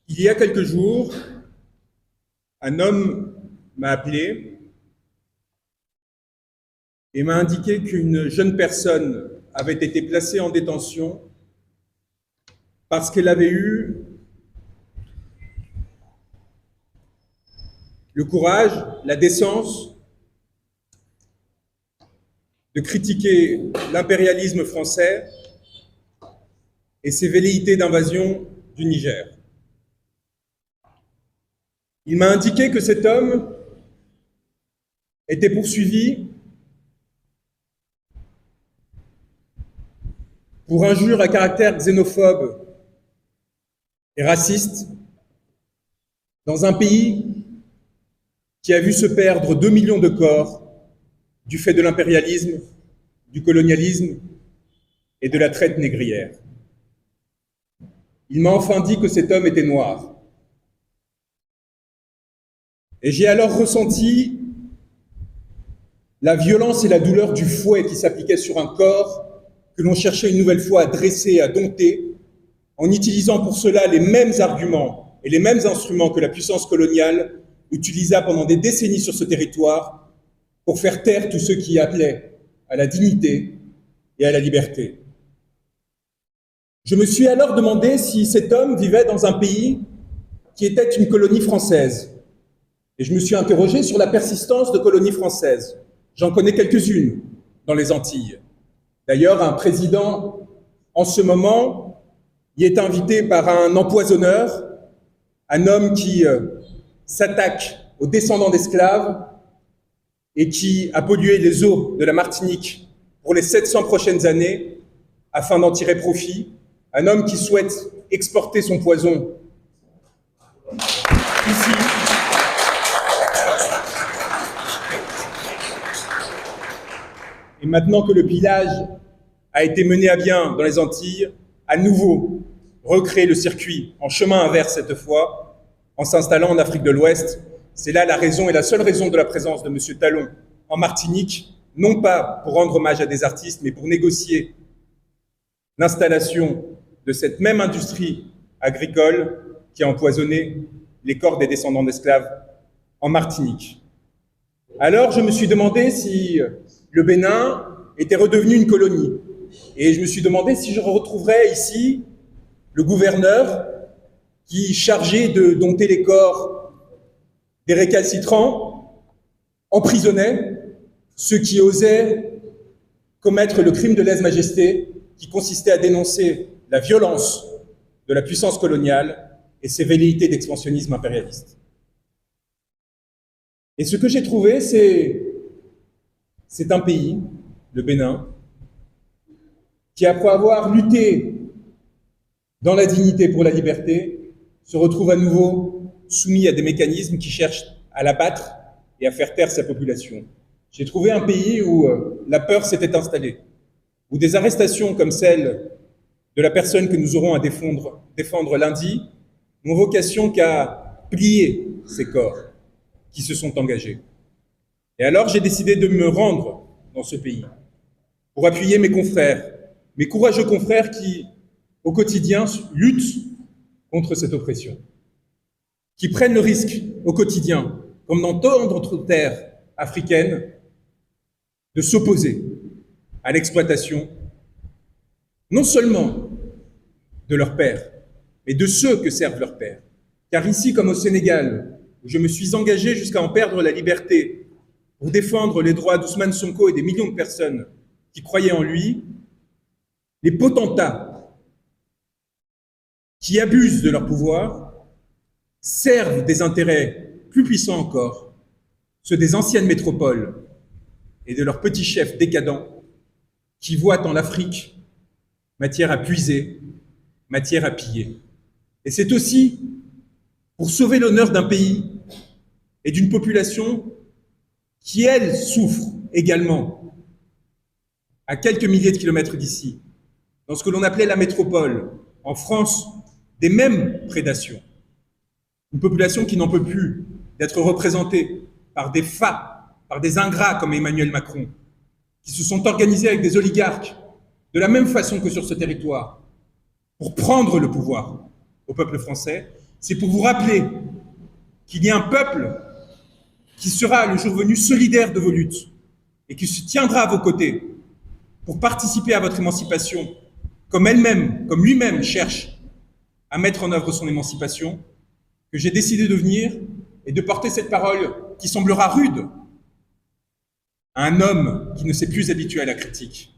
Il y a quelques jours, un homme m'a appelé et m'a indiqué qu'une jeune personne avait été placée en détention parce qu'elle avait eu le courage, la décence de critiquer l'impérialisme français et ses velléités d'invasion du Niger. Il m'a indiqué que cet homme était poursuivi pour injures à caractère xénophobe et raciste dans un pays qui a vu se perdre 2 millions de corps du fait de l'impérialisme, du colonialisme et de la traite négrière. Il m'a enfin dit que cet homme était noir. Et j'ai alors ressenti la violence et la douleur du fouet qui s'appliquait sur un corps que l'on cherchait une nouvelle fois à dresser, à dompter, en utilisant pour cela les mêmes arguments et les mêmes instruments que la puissance coloniale utilisa pendant des décennies sur ce territoire pour faire taire tous ceux qui appelaient à la dignité et à la liberté. Je me suis alors demandé si cet homme vivait dans un pays qui était une colonie française. Et je me suis interrogé sur la persistance de colonies françaises. J'en connais quelques-unes dans les Antilles. D'ailleurs, un président, en ce moment, y est invité par un empoisonneur, un homme qui s'attaque aux descendants d'esclaves et qui a pollué les eaux de la Martinique pour les 700 prochaines années afin d'en tirer profit, un homme qui souhaite exporter son poison ici. Et maintenant que le pillage a été mené à bien dans les Antilles, à nouveau recréer le circuit en chemin inverse cette fois, en s'installant en Afrique de l'Ouest. C'est là la raison et la seule raison de la présence de M. Talon en Martinique, non pas pour rendre hommage à des artistes, mais pour négocier l'installation de cette même industrie agricole qui a empoisonné les corps des descendants d'esclaves en Martinique. Alors je me suis demandé si le Bénin était redevenu une colonie. Et je me suis demandé si je retrouverais ici le gouverneur qui, chargé de dompter les corps des récalcitrants, emprisonnait ceux qui osaient commettre le crime de lèse-majesté qui consistait à dénoncer la violence de la puissance coloniale et ses velléités d'expansionnisme impérialiste. Et ce que j'ai trouvé, c'est un pays, le Bénin, qui, après avoir lutté dans la dignité pour la liberté, se retrouve à nouveau soumis à des mécanismes qui cherchent à l'abattre et à faire taire sa population. J'ai trouvé un pays où la peur s'était installée, où des arrestations comme celle de la personne que nous aurons à défendre lundi n'ont vocation qu'à plier ces corps qui se sont engagés. Et alors j'ai décidé de me rendre dans ce pays pour appuyer mes confrères, mes courageux confrères qui, au quotidien, luttent contre cette oppression, qui prennent le risque au quotidien, comme dans tant d'autres terres africaines, de s'opposer à l'exploitation, non seulement de leurs pères, mais de ceux que servent leurs pères. Car ici, comme au Sénégal, où je me suis engagé jusqu'à en perdre la liberté pour défendre les droits d'Ousmane Sonko et des millions de personnes qui croyaient en lui, les potentats qui abusent de leur pouvoir servent des intérêts plus puissants encore, ceux des anciennes métropoles et de leurs petits chefs décadents qui voient en l'Afrique matière à puiser, matière à piller. Et c'est aussi pour sauver l'honneur d'un pays et d'une population qui, elle, souffre également à quelques milliers de kilomètres d'ici, dans ce que l'on appelait la métropole, en France, des mêmes prédations. Une population qui n'en peut plus d'être représentée par des fats, par des ingrats comme Emmanuel Macron, qui se sont organisés avec des oligarques, de la même façon que sur ce territoire, pour prendre le pouvoir, au peuple français, c'est pour vous rappeler qu'il y a un peuple qui sera, le jour venu, solidaire de vos luttes et qui se tiendra à vos côtés pour participer à votre émancipation, comme elle-même, comme lui-même cherche à mettre en œuvre son émancipation, que j'ai décidé de venir et de porter cette parole qui semblera rude à un homme qui ne s'est plus habitué à la critique.